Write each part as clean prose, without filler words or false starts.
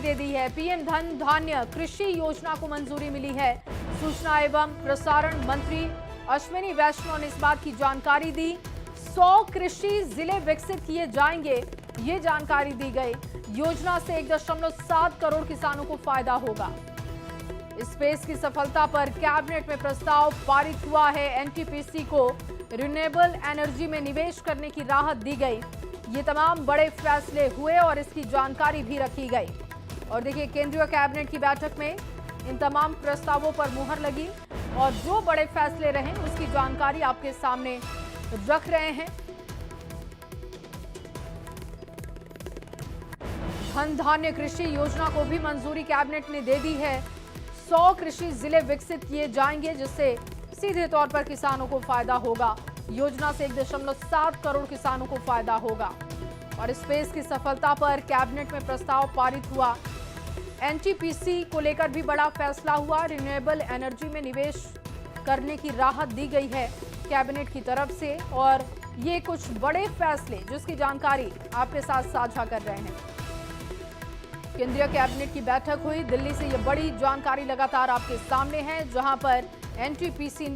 दे दी है। पीएम धन धान्य कृषि योजना को मंजूरी मिली है। सूचना एवं प्रसारण मंत्री अश्विनी वैष्णव ने इस बात की जानकारी दी। 100 कृषि जिले विकसित किए जाएंगे, ये जानकारी दी गई। योजना से 1.7 करोड़ किसानों को फायदा होगा। स्पेस की सफलता पर कैबिनेट में प्रस्ताव पारित हुआ है। एनटीपीसी को रिन्यूएबल एनर्जी में निवेश करने की राहत दी गई। ये तमाम बड़े फैसले हुए और इसकी जानकारी भी रखी गई। और देखिए, केंद्रीय कैबिनेट की बैठक में इन तमाम प्रस्तावों पर मुहर लगी और जो बड़े फैसले रहे उसकी जानकारी आपके सामने रख रहे हैं। धन धान्य कृषि योजना को भी मंजूरी कैबिनेट ने दे दी है। 100 कृषि जिले विकसित किए जाएंगे, जिससे सीधे तौर पर किसानों को फायदा होगा। योजना से 1.7 करोड़ किसानों को फायदा होगा। और स्पेस की सफलता पर कैबिनेट में प्रस्ताव पारित हुआ। एनटीपीसी को लेकर भी बड़ा फैसला हुआ। रिन्यूएबल एनर्जी में निवेश करने की राहत दी गई है कैबिनेट की तरफ से। और ये कुछ बड़े फैसले जिसकी जानकारी आपके साथ साझा कर रहे हैं। केंद्रीय कैबिनेट की बैठक हुई दिल्ली से। ये बड़ी जानकारी लगातार आपके सामने है, जहां पर एनटीपीसी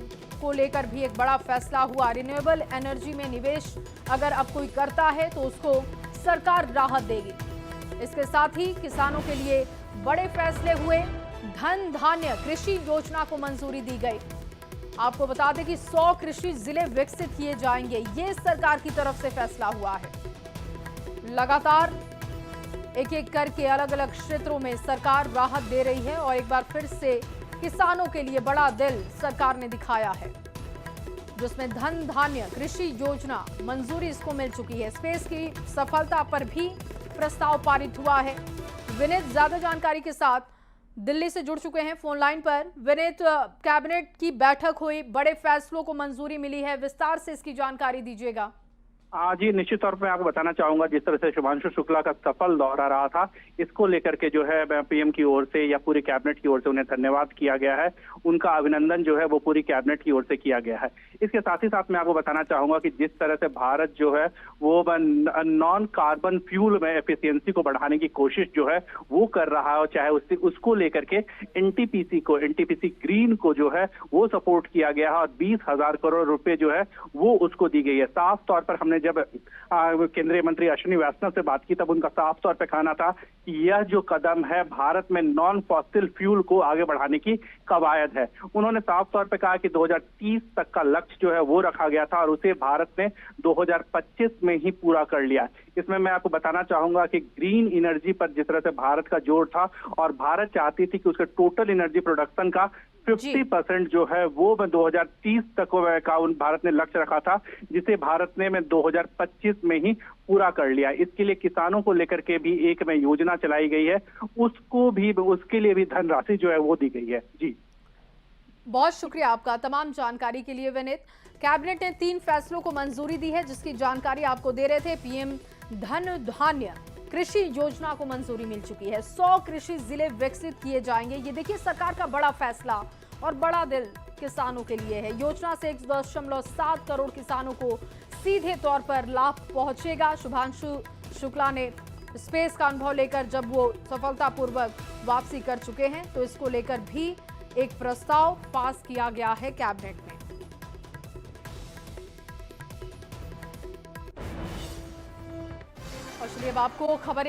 को लेकर भी एक बड़ा फैसला हुआ। रिन्यूएबल एनर्जी में निवेश अगर अब कोई करता है तो उसको सरकार राहत देगी। इसके साथ ही किसानों के लिए बड़े फैसले हुए। धन धान्य कृषि योजना को मंजूरी दी गई। आपको बता दें कि 100 कृषि जिले विकसित किए जाएंगे, ये सरकार की तरफ से फैसला हुआ है। लगातार एक एक करके अलग अलग क्षेत्रों में सरकार राहत दे रही है और एक बार फिर से किसानों के लिए बड़ा दिल सरकार ने दिखाया है, जिसमें धन धान्य कृषि योजना मंजूरी इसको मिल चुकी है। स्पेस की सफलता पर भी प्रस्ताव पारित हुआ है। विनीत ज्यादा जानकारी के साथ दिल्ली से जुड़ चुके हैं फोन लाइन पर। विनीत, कैबिनेट की बैठक हुई, बड़े फैसलों को मंजूरी मिली है, विस्तार से इसकी जानकारी दीजिएगा। हाँ जी, निश्चित तौर पे आपको बताना चाहूंगा, जिस तरह से शुभांशु शुक्ला का सफल दौरा रहा था, इसको लेकर के जो है पीएम की ओर से या पूरी कैबिनेट की ओर से उन्हें धन्यवाद किया गया है। उनका अभिनंदन जो है वो पूरी कैबिनेट की ओर से किया गया है। इसके साथ ही साथ मैं आपको बताना चाहूंगा कि जिस तरह से भारत जो है वो नॉन कार्बन फ्यूल में एफिशिएंसी को बढ़ाने की कोशिश जो है वो कर रहा है, और चाहे उसको लेकर के एनटीपीसी ग्रीन को जो है वो सपोर्ट किया गया है और 20,000 करोड़ रुपए जो है वो उसको दी गई है। साफ तौर पर हमने जब केंद्रीय मंत्री अश्विनी वैष्णव से बात की, तब उनका साफ तौर पे कहना था कि यह जो कदम है भारत में नॉन फॉसिल फ्यूल को आगे बढ़ाने की कवायद है। उन्होंने साफ तौर पे कहा कि 2030 तक का लक्ष्य जो है वो रखा गया था और उसे भारत ने 2025 में ही पूरा कर लिया। इसमें मैं आपको बताना चाहूंगा कि ग्रीन एनर्जी पर जिस तरह से भारत का जोर था और भारत चाहती थी कि उसके टोटल एनर्जी प्रोडक्शन का 50% जो है वो 2030 तक का भारत ने लक्ष्य रखा था, जिसे भारत ने 2025 में ही पूरा कर लिया। इसके लिए किसानों को लेकर के भी एक में योजना चलाई गई है, उसके लिए भी धनराशि जो है वो दी गई है। जी, बहुत शुक्रिया आपका तमाम जानकारी के लिए विनीत। कैबिनेट ने 3 फैसलों को मंजूरी दी है, जिसकी जानकारी आपको दे रहे थे। पीएम धन धान्य कृषि योजना को मंजूरी मिल चुकी है। 100 कृषि जिले विकसित किए जाएंगे। ये देखिए सरकार का बड़ा फैसला और बड़ा दिल किसानों के लिए है। योजना से 1.7 करोड़ किसानों को सीधे तौर पर लाभ पहुंचेगा। शुभांशु शुक्ला ने स्पेस का अनुभव लेकर जब वो सफलतापूर्वक वापसी कर चुके हैं, तो इसको लेकर भी एक प्रस्ताव पास किया गया है कैबिनेट में। और चलिए अब आपको खबर